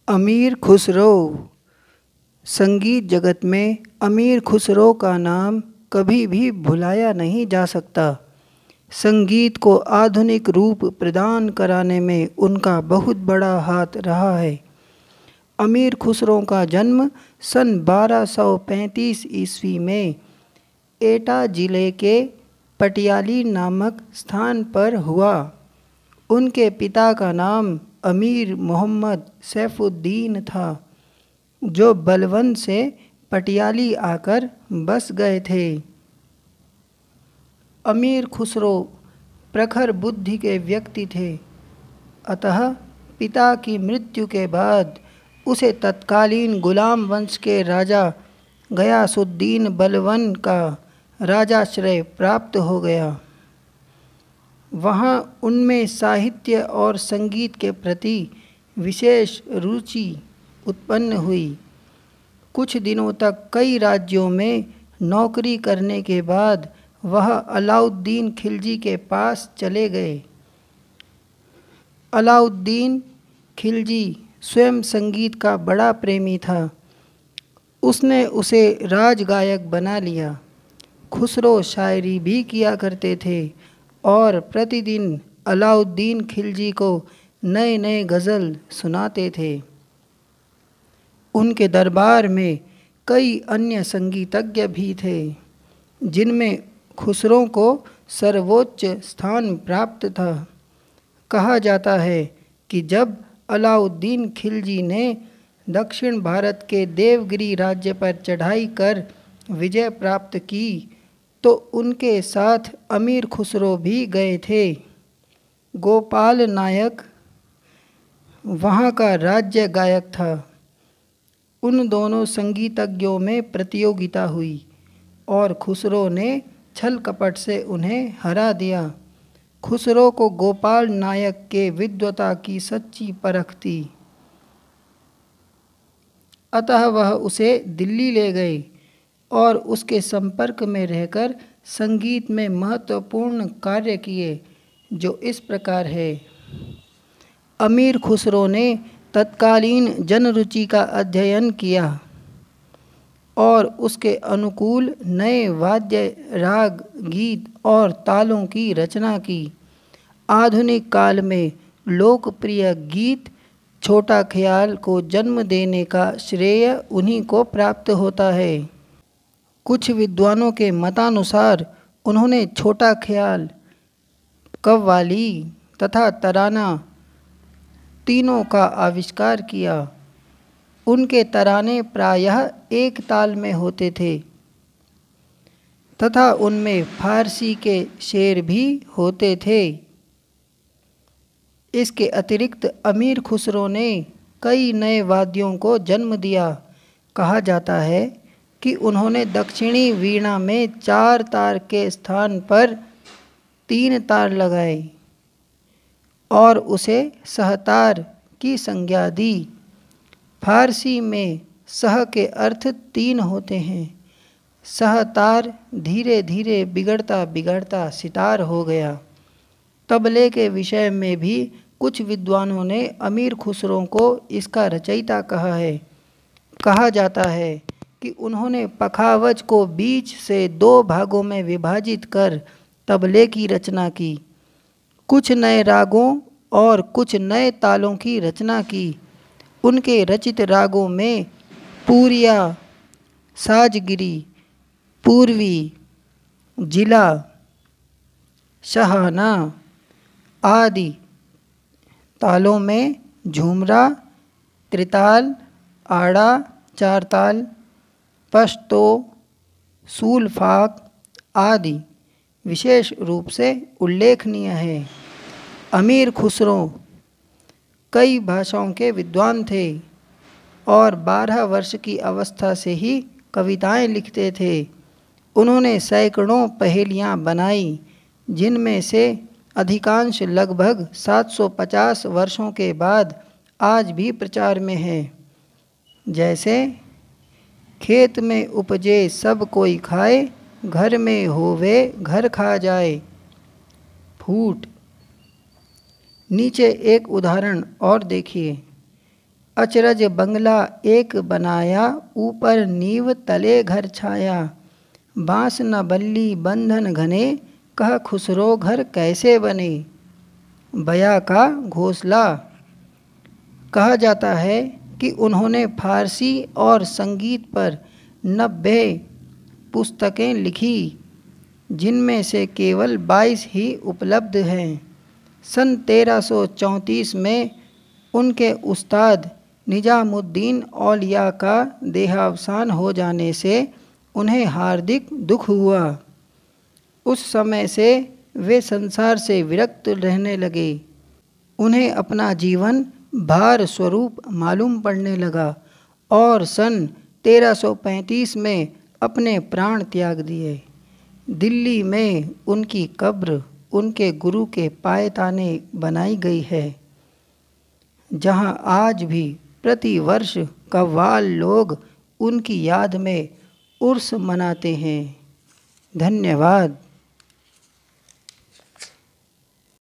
अमीर खुसरो। संगीत जगत में अमीर खुसरो का नाम कभी भी भुलाया नहीं जा सकता। संगीत को आधुनिक रूप प्रदान कराने में उनका बहुत बड़ा हाथ रहा है। अमीर खुसरो का जन्म सन 1235 ईस्वी में एटा जिले के पटियाली नामक स्थान पर हुआ। उनके पिता का नाम अमीर मोहम्मद सैफुद्दीन था, जो बलवन से पटियाली आकर बस गए थे। अमीर खुसरो प्रखर बुद्धि के व्यक्ति थे, अतः पिता की मृत्यु के बाद उसे तत्कालीन गुलाम वंश के राजा गयासुद्दीन बलवन का राजाश्रय प्राप्त हो गया। वहाँ उनमें साहित्य और संगीत के प्रति विशेष रुचि उत्पन्न हुई। कुछ दिनों तक कई राज्यों में नौकरी करने के बाद वह अलाउद्दीन खिलजी के पास चले गए। अलाउद्दीन खिलजी स्वयं संगीत का बड़ा प्रेमी था। उसने उसे राजगायक बना लिया। खुसरो शायरी भी किया करते थे और प्रतिदिन अलाउद्दीन खिलजी को नए नए गज़ल सुनाते थे। उनके दरबार में कई अन्य संगीतज्ञ भी थे, जिनमें खुसरो को सर्वोच्च स्थान प्राप्त था। कहा जाता है कि जब अलाउद्दीन खिलजी ने दक्षिण भारत के देवगिरी राज्य पर चढ़ाई कर विजय प्राप्त की, तो उनके साथ अमीर खुसरो भी गए थे। गोपाल नायक वहाँ का राज्य गायक था। उन दोनों संगीतज्ञों में प्रतियोगिता हुई और खुसरो ने छल कपट से उन्हें हरा दिया। खुसरो को गोपाल नायक के विद्वता की सच्ची परख थी, अतः वह उसे दिल्ली ले गए और उसके संपर्क में रहकर संगीत में महत्वपूर्ण कार्य किए, जो इस प्रकार है। अमीर खुसरो ने तत्कालीन जनरुचि का अध्ययन किया और उसके अनुकूल नए वाद्य, राग, गीत और तालों की रचना की। आधुनिक काल में लोकप्रिय गीत छोटा ख्याल को जन्म देने का श्रेय उन्हीं को प्राप्त होता है। कुछ विद्वानों के मतानुसार उन्होंने छोटा ख्याल, कव्वाली तथा तराना तीनों का आविष्कार किया। उनके तराने प्रायः एक ताल में होते थे तथा उनमें फारसी के शेर भी होते थे। इसके अतिरिक्त अमीर खुसरो ने कई नए वाद्यों को जन्म दिया। कहा जाता है कि उन्होंने दक्षिणी वीणा में 4 तार के स्थान पर 3 तार लगाए और उसे सहतार की संज्ञा दी। फारसी में सह के अर्थ 3 होते हैं। सहतार धीरे धीरे बिगड़ता बिगड़ता सितार हो गया। तबले के विषय में भी कुछ विद्वानों ने अमीर खुसरो को इसका रचयिता कहा है। कहा जाता है कि उन्होंने पखावज को बीच से 2 भागों में विभाजित कर तबले की रचना की। कुछ नए रागों और कुछ नए तालों की रचना की। उनके रचित रागों में पूरिया, साजगिरी, पूर्वी, जिला, शहाना आदि तालों में झूमरा, त्रिताल, आड़ा, 4 ताल, पश्तो, सूलफाक आदि विशेष रूप से उल्लेखनीय है। अमीर खुसरो कई भाषाओं के विद्वान थे और 12 वर्ष की अवस्था से ही कविताएं लिखते थे। उन्होंने सैकड़ों पहेलियां बनाई, जिनमें से अधिकांश लगभग 750 वर्षों के बाद आज भी प्रचार में है। जैसे खेत में उपजे सब कोई खाए, घर में होवे घर खा जाए। फूट। नीचे एक उदाहरण और देखिए। अचरज बंगला एक बनाया, ऊपर नींव तले घर छाया। बांस न बल्ली बंधन घने, कह खुसरो घर कैसे बने। बया का घोंसला। कहा जाता है कि उन्होंने फारसी और संगीत पर 90 पुस्तकें लिखी, जिनमें से केवल 22 ही उपलब्ध हैं। सन 1334 में उनके उस्ताद निजामुद्दीन औलिया का देहावसान हो जाने से उन्हें हार्दिक दुख हुआ। उस समय से वे संसार से विरक्त रहने लगे। उन्हें अपना जीवन भार स्वरूप मालूम पड़ने लगा और सन 1335 में अपने प्राण त्याग दिए। दिल्ली में उनकी कब्र उनके गुरु के पायताने बनाई गई है, जहां आज भी प्रतिवर्ष कव्वाल लोग उनकी याद में उर्स मनाते हैं। धन्यवाद।